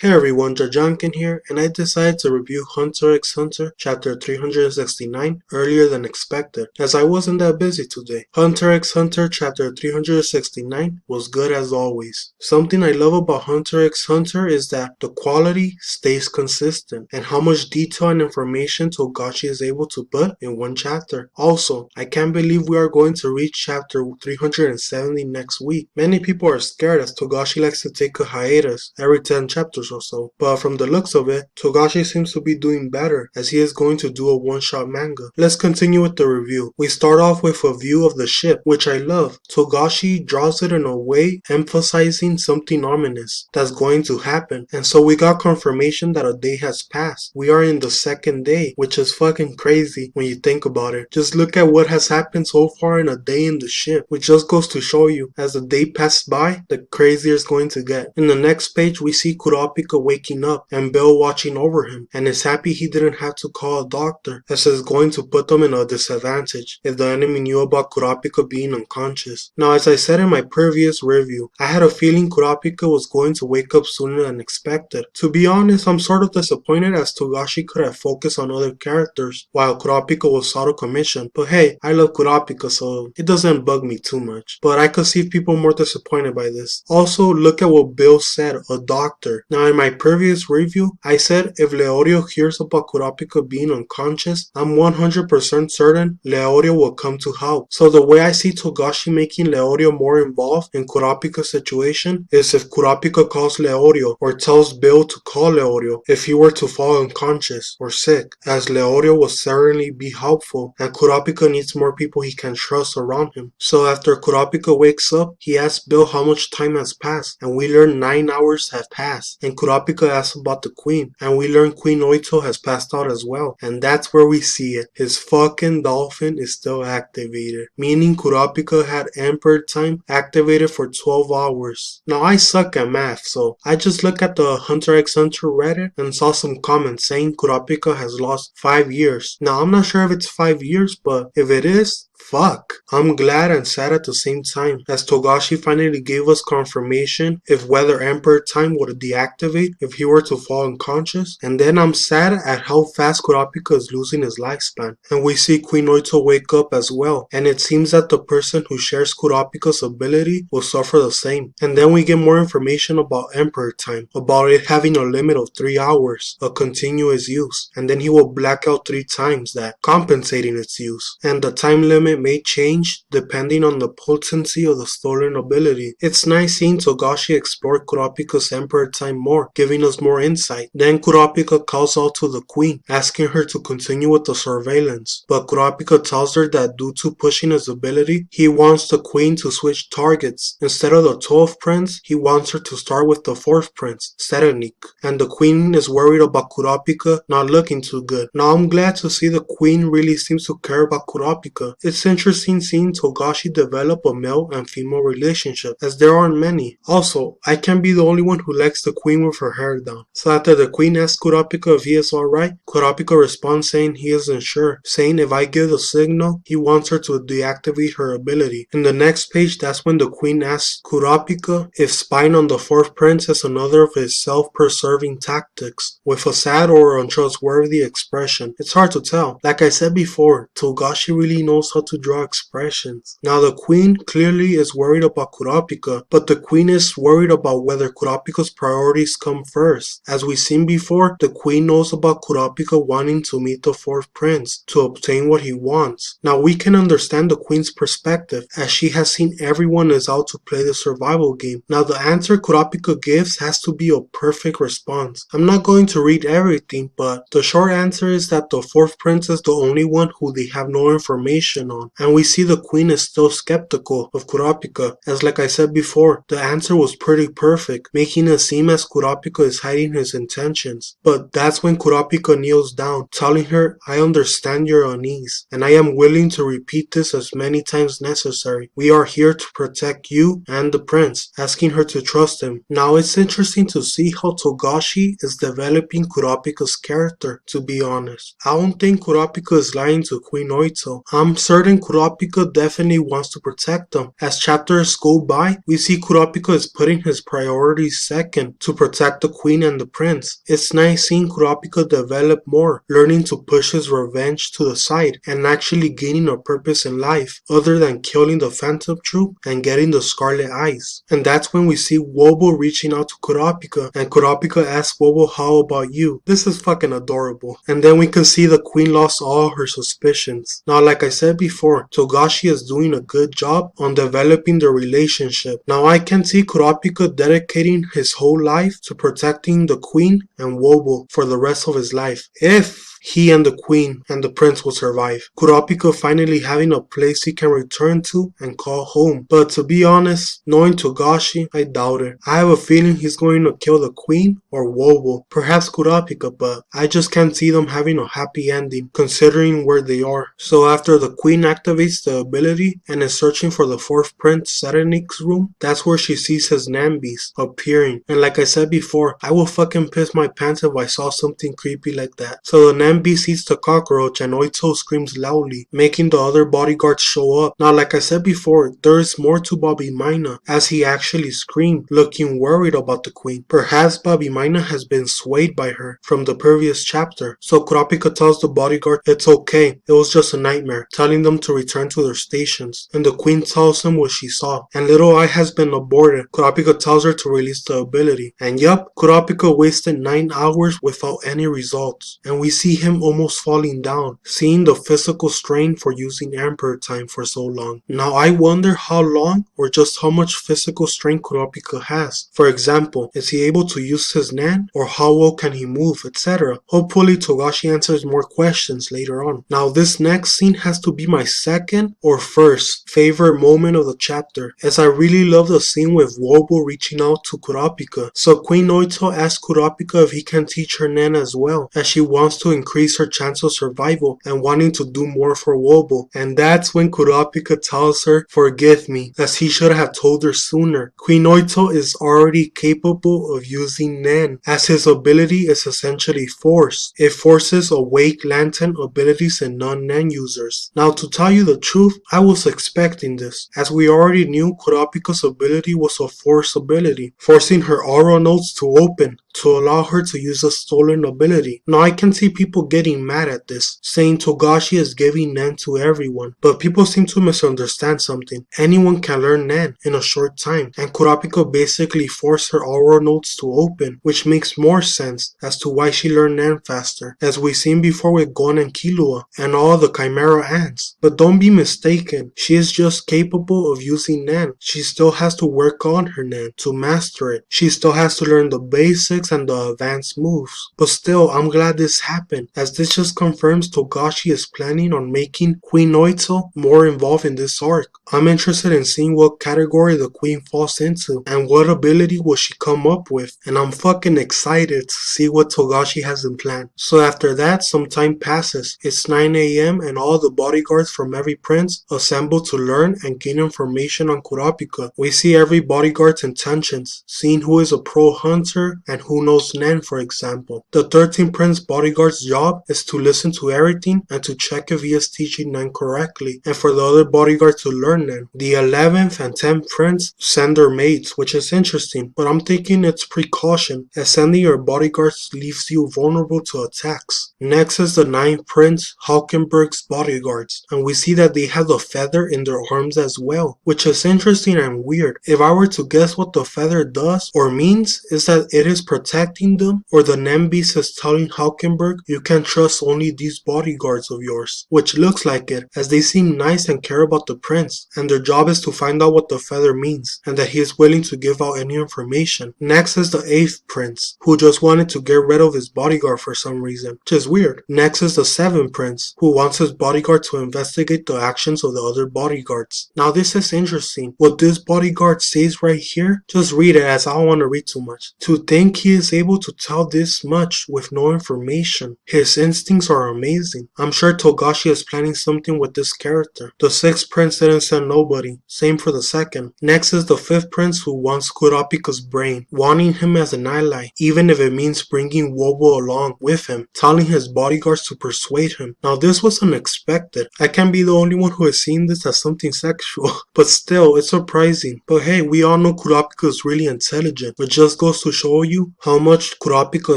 Hey everyone, Jajankin here, and I decided to review Hunter x Hunter chapter 369 earlier than expected, as I wasn't that busy today. Hunter x Hunter chapter 369 was good as always. Something I love about Hunter x Hunter is that the quality stays consistent, and how much detail and information Togashi is able to put in one chapter. Also, I can't believe we are going to reach chapter 370 next week. Many people are scared as Togashi likes to take a hiatus every 10 chapters or so, but from the looks of it, Togashi seems to be doing better as he is going to do a one-shot manga. Let's continue with the review. We start off with a view of the ship, which I love. Togashi draws it in a way emphasizing something ominous that's going to happen, and so we got confirmation that a day has passed. We are in the second day, which is fucking crazy when you think about it. Just look at what has happened so far in a day in the ship, which just goes to show you, as the day passes by, the crazier it's going to get. In the next page, we see Kurapika waking up and Bill watching over him, and is happy he didn't have to call a doctor, as it's going to put them in a disadvantage if the enemy knew about Kurapika being unconscious. Now, as I said in my previous review, I had a feeling Kurapika was going to wake up sooner than expected. To be honest, I'm sort of disappointed as Togashi could have focused on other characters while Kurapika was out of commission, but hey, I love Kurapika, so it doesn't bug me too much. But I could see people more disappointed by this. Also, look at what Bill said, a doctor. Now, in my previous review, I said if Leorio hears about Kurapika being unconscious, I'm 100% certain Leorio will come to help. So the way I see Togashi making Leorio more involved in Kurapika's situation is if Kurapika calls Leorio or tells Bill to call Leorio if he were to fall unconscious or sick, as Leorio will certainly be helpful and Kurapika needs more people he can trust around him. So after Kurapika wakes up, he asks Bill how much time has passed, and we learn 9 hours have passed, and Kurapika asks about the queen, and we learn Queen Oito has passed out as well, and that's where we see it. His fucking dolphin is still activated, meaning Kurapika had Emperor time activated for 12 hours. Now I suck at math, so I just looked at the Hunter x Hunter Reddit and saw some comments saying Kurapika has lost 5 years. Now I'm not sure if it's 5 years, but if it is, fuck. I'm glad and sad at the same time, as Togashi finally gave us confirmation if whether Emperor time would deactivate if he were to fall unconscious, and then I'm sad at how fast Kurapika is losing his lifespan. And we see Queen Oito wake up as well, and it seems that the person who shares Kurapika's ability will suffer the same. And then we get more information about Emperor time, about it having a limit of 3 hours, a continuous use, and then he will black out 3 times that, compensating its use. And the time limit may change depending on the potency of the stolen ability. It's nice seeing Togashi explore Kurapika's Emperor time more, giving us more insight. Then Kurapika calls out to the queen, asking her to continue with the surveillance, but Kurapika tells her that due to pushing his ability, he wants the queen to switch targets. Instead of the 12th prince, he wants her to start with the 4th prince, Serenik, and the queen is worried about Kurapika not looking too good. Now I'm glad to see the queen really seems to care about Kurapika. It's interesting seeing Togashi develop a male and female relationship, as there aren't many. Also, I can't be the only one who likes the queen with her hair down. So after the queen asks Kurapika if he is alright, Kurapika responds saying he isn't sure, saying if I give the signal, he wants her to deactivate her ability. In the next page, that's when the queen asks Kurapika if spying on the 4th prince is another of his self-preserving tactics, with a sad or untrustworthy expression. It's hard to tell. Like I said before, Togashi really knows how to draw expressions. Now the queen clearly is worried about Kurapika, but the queen is worried about whether Kurapika's priorities come first. As we've seen before, the queen knows about Kurapika wanting to meet the 4th prince to obtain what he wants. Now we can understand the queen's perspective, as she has seen everyone is out to play the survival game. Now the answer Kurapika gives has to be a perfect response. I'm not going to read everything, but the short answer is that the 4th prince is the only one who they have no information on, and we see the queen is still skeptical of Kurapika, as like I said before, the answer was pretty perfect, making it seem as Kurapika is hiding his intentions. But that's when Kurapika kneels down, telling her, I understand your unease, and I am willing to repeat this as many times necessary. We are here to protect you and the prince, asking her to trust him. Now it's interesting to see how Togashi is developing Kurapika's character, to be honest. I don't think Kurapika is lying to Queen Oito. I'm certain certain Kurapika definitely wants to protect them. As chapters go by, we see Kurapika is putting his priorities second to protect the queen and the prince. It's nice seeing Kurapika develop more, learning to push his revenge to the side and actually gaining a purpose in life other than killing the Phantom Troop and getting the Scarlet Eyes. And that's when we see Wobo reaching out to Kurapika, and Kurapika asks Wobo, how about you? This is fucking adorable. And then we can see the queen lost all her suspicions. Now, like I said before, Togashi is doing a good job on developing the relationship. Now I can see Kurapika dedicating his whole life to protecting the queen and Wobo for the rest of his life, if he and the queen and the prince will survive. Kurapika finally having a place he can return to and call home. But to be honest, knowing Togashi, I doubt it. I have a feeling he's going to kill the queen or Wobo. Perhaps Kurapika, but I just can't see them having a happy ending considering where they are. So after the queen activates the ability and is searching for the fourth prince Serenik's room, that's where she sees his Nambies appearing. And like I said before, I will fucking piss my pants if I saw something creepy like that. So the Nambi sees the cockroach and Oito screams loudly, making the other bodyguards show up. Now like I said before, there is more to Bobby Mina, as he actually screamed, looking worried about the queen. Perhaps Bobby Mina has been swayed by her from the previous chapter. So Kurapika tells the bodyguard it's okay, it was just a nightmare, telling them to return to their stations. And the queen tells him what she saw. And Little Eye has been aborted. Kurapika tells her to release the ability. And yup, Kurapika wasted 9 hours without any results. And we see him almost falling down, seeing the physical strain for using Emperor time for so long. Now I wonder how long or just how much physical strength Kurapika has. For example, is he able to use his Nan, or how well can he move, etc. Hopefully Togashi answers more questions later on. Now this next scene has to be my second or first favorite moment of the chapter, as I really love the scene with Wobo reaching out to Kurapika. So Queen Oito asks Kurapika if he can teach her Nan as well, as she wants to increase her chance of survival and wanting to do more for Wobo. And that's when Kurapika tells her, forgive me, as he should have told her sooner. Queen Oito is already capable of using Nan, as his ability is essentially force. It forces awake lantern abilities in non-Nan users. Now to tell you the truth, I was expecting this, as we already knew Kurapika's ability was a force ability, forcing her aura nodes to open to allow her to use a stolen ability. Now I can see people getting mad at this, saying Togashi is giving Nan to everyone, but people seem to misunderstand something. Anyone can learn Nan in a short time, and Kurapika basically forced her aura nodes to open, which makes more sense as to why she learned Nan faster, as we've seen before with Gon and Killua and all the Chimera ants. But don't be mistaken, she is just capable of using Nan. She still has to work on her Nan to master it. She still has to learn the basics and the advanced moves. But still, I'm glad this happened, as this just confirms Togashi is planning on making Queen Oito more involved in this arc. I'm interested in seeing what category the queen falls into and what ability will she come up with, and I'm fucking excited to see what Togashi has in plan. So after that, some time passes. It's 9 AM and all the bodyguards from every prince assemble to learn and gain information on Kurapika. We see every bodyguard's intentions, seeing who is a pro hunter and who knows Nan, for example. The 13th prince bodyguard's job is to listen to everything and to check if he is teaching Nan correctly, and for the other bodyguards to learn Nan. The 11th and 10th prince send their maids, which is interesting, but I'm thinking it's precaution, as sending your bodyguards leaves you vulnerable to attacks. Next is the 9th prince, Hulkenberg's bodyguards, and we see that they have the feather in their arms as well, which is interesting and weird. If I were to guess what the feather does or means, is that it is protecting them, or the Nambies is telling Hulkenberg you can trust only these bodyguards of yours, which looks like it, as they seem nice and care about the prince, and their job is to find out what the feather means, and that he is willing to give out any information. Next is the 8th prince, who just wanted to get rid of his bodyguard for some reason, which is weird. Next is the 7th prince, who wants his bodyguard to investigate the actions of the other bodyguards. Now this is interesting. What this bodyguard says right here, just read it, as I don't want to read too much. To think he is able to tell this much with no information. His His instincts are amazing. I'm sure Togashi is planning something with this character. The 6th prince didn't send nobody. Same for the 2nd. Next is the 5th prince who wants Kurapika's brain, wanting him as an ally, even if it means bringing Wobo along with him, telling his bodyguards to persuade him. Now this was unexpected. I can't be the only one who has seen this as something sexual, but still, it's surprising. But hey, we all know Kurapika is really intelligent, but just goes to show you how much Kurapika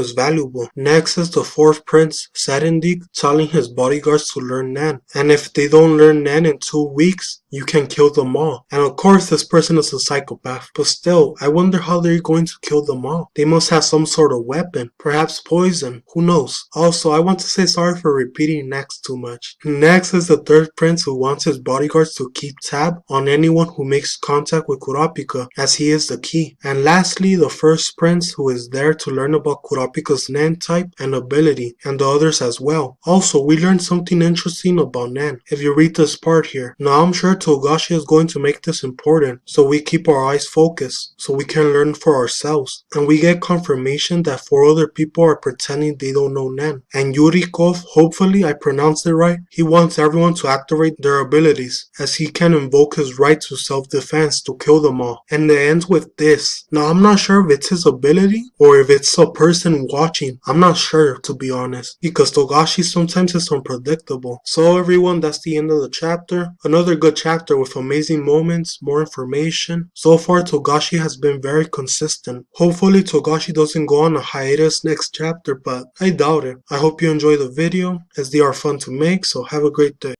is valuable. Next is the 4th prince, Sarendik, telling his bodyguards to learn Nen, and if they don't learn Nen in 2 weeks, you can kill them all. And of course this person is a psychopath, but still, I wonder how they're going to kill them all. They must have some sort of weapon, perhaps poison, who knows. Also, I want to say sorry for repeating next too much. Next is the 3rd prince who wants his bodyguards to keep tab on anyone who makes contact with Kurapika, as he is the key. And lastly, the 1st prince who is there to learn about Kurapika's Nen type and ability, and the others as well. Also, we learned something interesting about Nen, if you read this part here. Now I'm sure Togashi is going to make this important, so we keep our eyes focused, so we can learn for ourselves. And we get confirmation that 4 other people are pretending they don't know Nen. And Yurikov, hopefully I pronounced it right, he wants everyone to activate their abilities, as he can invoke his right to self-defense to kill them all. And it ends with this. Now I'm not sure if it's his ability, or if it's a person watching. I'm not sure, to be honest, because Togashi sometimes is unpredictable. So everyone, that's the end of the chapter. Another good chapter with amazing moments, more information. So far Togashi has been very consistent. Hopefully Togashi doesn't go on a hiatus next chapter, but I doubt it. I hope you enjoy the video, as they are fun to make, so have a great day.